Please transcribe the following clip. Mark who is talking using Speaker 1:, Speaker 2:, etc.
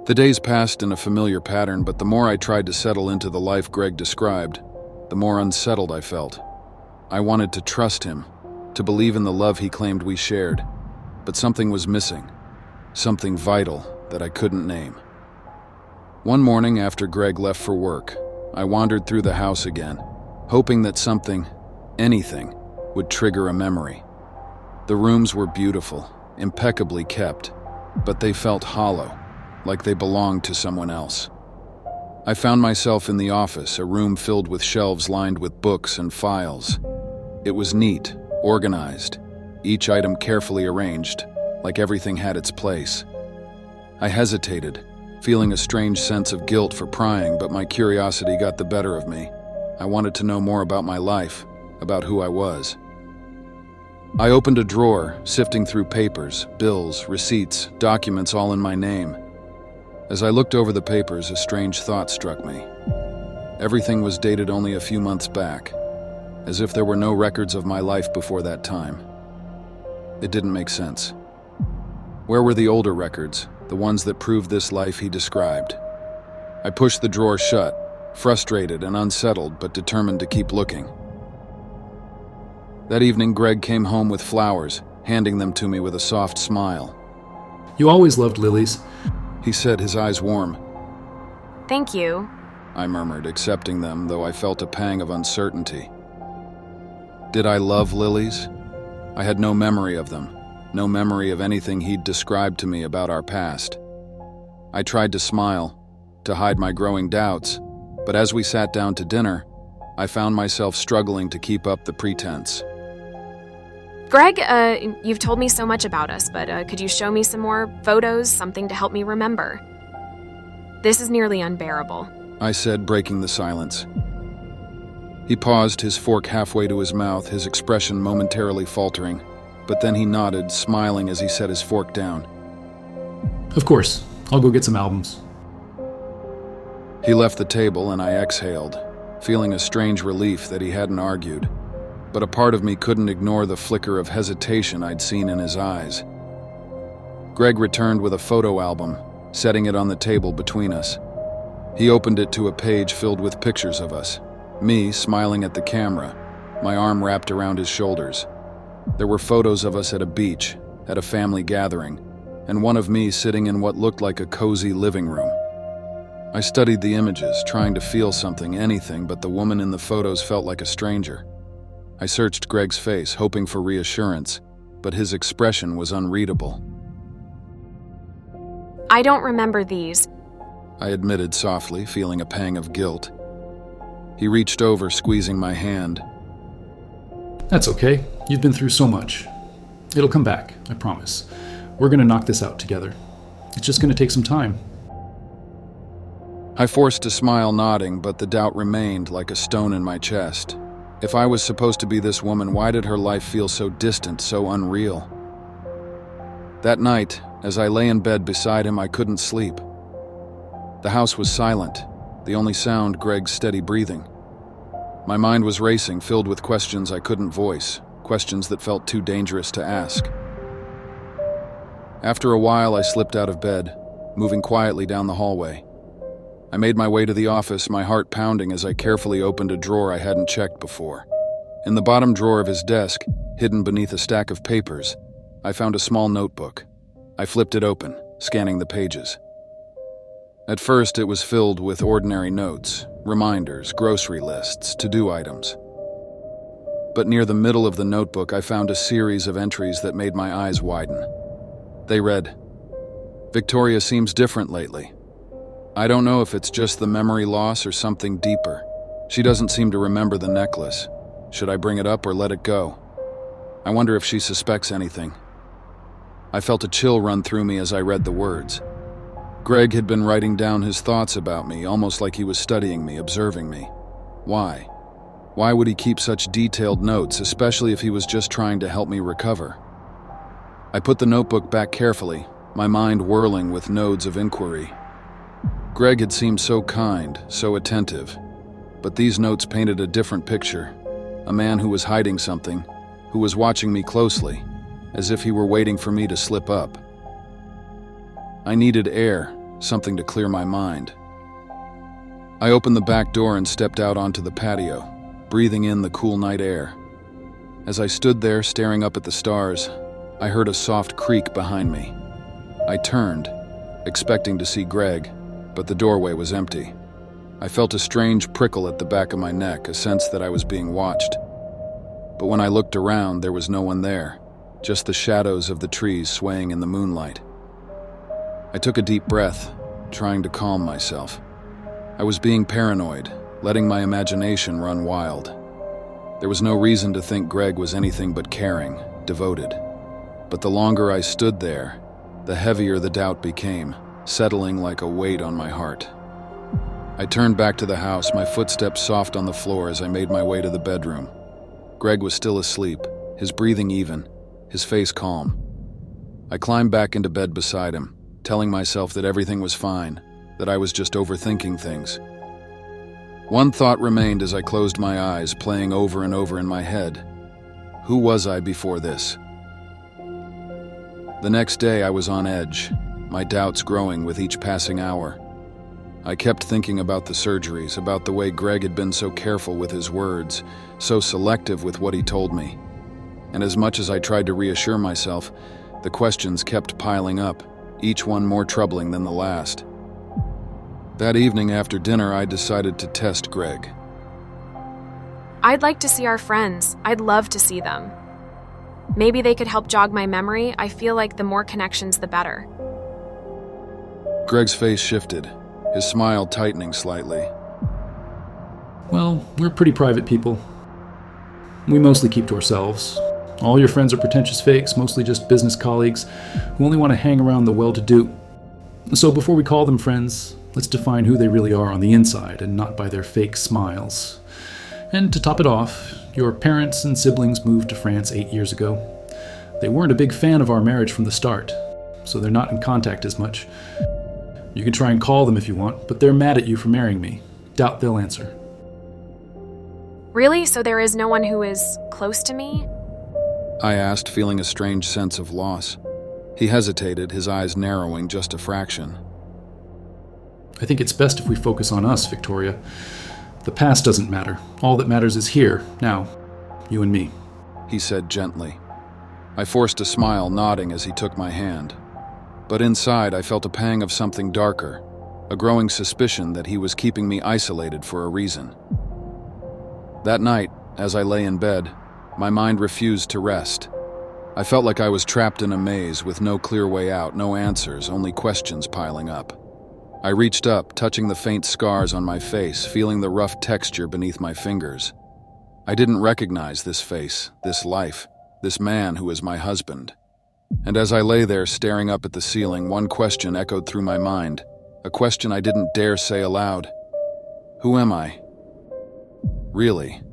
Speaker 1: The days passed in a familiar pattern, but the more I tried to settle into the life Greg described, the more unsettled I felt. I wanted to trust him, to believe in the love he claimed we shared, but something was missing, something vital that I couldn't name. One morning after Greg left for work, I wandered through the house again, hoping that something, anything, would trigger a memory. The rooms were beautiful, impeccably kept, but they felt hollow, like they belonged to someone else. I found myself in the office, a room filled with shelves lined with books and files. It was neat, organized, each item carefully arranged, like everything had its place. I hesitated, feeling a strange sense of guilt for prying, but my curiosity got the better of me. I wanted to know more about my life, about who I was. I opened a drawer, sifting through papers, bills, receipts, documents all in my name. As I looked over the papers, a strange thought struck me. Everything was dated only a few months back, as if there were no records of my life before that time. It didn't make sense. Where were the older records, the ones that proved this life he described? I pushed the drawer shut, frustrated and unsettled, but determined to keep looking. That evening, Greg came home with flowers, handing them to me with a soft smile.
Speaker 2: You always loved lilies.
Speaker 1: He said, his eyes warm.
Speaker 3: Thank you.
Speaker 1: I murmured, accepting them, though I felt a pang of uncertainty. Did I love lilies? I had no memory of them, no memory of anything he'd described to me about our past. I tried to smile, to hide my growing doubts, but as we sat down to dinner, I found myself struggling to keep up the pretense.
Speaker 3: Greg, you've told me so much about us, but could you show me some more photos, something to help me remember? This is nearly unbearable.
Speaker 1: I said, breaking the silence. He paused, his fork halfway to his mouth, his expression momentarily faltering, but then he nodded, smiling as he set his fork down.
Speaker 2: Of course. I'll go get some albums.
Speaker 1: He left the table and I exhaled, feeling a strange relief that he hadn't argued. But a part of me couldn't ignore the flicker of hesitation I'd seen in his eyes. Greg returned with a photo album, setting it on the table between us. He opened it to a page filled with pictures of us, me smiling at the camera, my arm wrapped around his shoulders. There were photos of us at a beach, at a family gathering, and one of me sitting in what looked like a cozy living room. I studied the images, trying to feel something, anything, but the woman in the photos felt like a stranger. I searched Greg's face, hoping for reassurance, but his expression was unreadable.
Speaker 3: I don't remember these.
Speaker 1: I admitted softly, feeling a pang of guilt. He reached over, squeezing my hand.
Speaker 2: That's okay. You've been through so much. It'll come back, I promise. We're gonna knock this out together. It's just gonna take some time.
Speaker 1: I forced a smile, nodding, but the doubt remained like a stone in my chest. If I was supposed to be this woman, why did her life feel so distant, so unreal? That night, as I lay in bed beside him, I couldn't sleep. The house was silent, the only sound Greg's steady breathing. My mind was racing, filled with questions I couldn't voice, questions that felt too dangerous to ask. After a while, I slipped out of bed, moving quietly down the hallway. I made my way to the office, my heart pounding as I carefully opened a drawer I hadn't checked before. In the bottom drawer of his desk, hidden beneath a stack of papers, I found a small notebook. I flipped it open, scanning the pages. At first, it was filled with ordinary notes, reminders, grocery lists, to-do items. But near the middle of the notebook, I found a series of entries that made my eyes widen. They read, "Victoria seems different lately. I don't know if it's just the memory loss or something deeper. She doesn't seem to remember the necklace. Should I bring it up or let it go? I wonder if she suspects anything." I felt a chill run through me as I read the words. Greg had been writing down his thoughts about me, almost like he was studying me, observing me. Why? Why would he keep such detailed notes, especially if he was just trying to help me recover? I put the notebook back carefully, my mind whirling with nodes of inquiry. Greg had seemed so kind, so attentive, but these notes painted a different picture. A man who was hiding something, who was watching me closely, as if he were waiting for me to slip up. I needed air, something to clear my mind. I opened the back door and stepped out onto the patio, breathing in the cool night air. As I stood there staring up at the stars, I heard a soft creak behind me. I turned, expecting to see Greg, but the doorway was empty. I felt a strange prickle at the back of my neck, a sense that I was being watched. But when I looked around, there was no one there, just the shadows of the trees swaying in the moonlight. I took a deep breath, trying to calm myself. I was being paranoid, letting my imagination run wild. There was no reason to think Greg was anything but caring, devoted. But the longer I stood there, the heavier the doubt became, settling like a weight on my heart. I turned back to the house, my footsteps soft on the floor as I made my way to the bedroom. Greg was still asleep, his breathing even, his face calm. I climbed back into bed beside him, telling myself that everything was fine, that I was just overthinking things. One thought remained as I closed my eyes, playing over and over in my head. Who was I before this? The next day I was on edge, my doubts growing with each passing hour. I kept thinking about the surgeries, about the way Greg had been so careful with his words, so selective with what he told me. And as much as I tried to reassure myself, the questions kept piling up, each one more troubling than the last. That evening after dinner, I decided to test Greg.
Speaker 3: I'd like to see our friends. I'd love to see them. Maybe they could help jog my memory. I feel like the more connections, the better.
Speaker 1: Greg's face shifted, his smile tightening slightly.
Speaker 2: Well, we're pretty private people. We mostly keep to ourselves. All your friends are pretentious fakes, mostly just business colleagues who only want to hang around the well-to-do. So before we call them friends, let's define who they really are on the inside and not by their fake smiles. And to top it off, your parents and siblings moved to France 8 years ago. They weren't a big fan of our marriage from the start, so they're not in contact as much. You can try and call them if you want, but they're mad at you for marrying me. Doubt they'll answer.
Speaker 3: Really? So there is no one who is close to me?
Speaker 1: I asked, feeling a strange sense of loss. He hesitated, his eyes narrowing just a fraction.
Speaker 2: I think it's best if we focus on us, Victoria. The past doesn't matter. All that matters is here, now, you and me.
Speaker 1: He said gently. I forced a smile, nodding as he took my hand. But inside, I felt a pang of something darker, a growing suspicion that he was keeping me isolated for a reason. That night, as I lay in bed, my mind refused to rest. I felt like I was trapped in a maze with no clear way out, no answers, only questions piling up. I reached up, touching the faint scars on my face, feeling the rough texture beneath my fingers. I didn't recognize this face, this life, this man who is my husband. And as I lay there staring up at the ceiling, one question echoed through my mind, a question I didn't dare say aloud. Who am I? Really?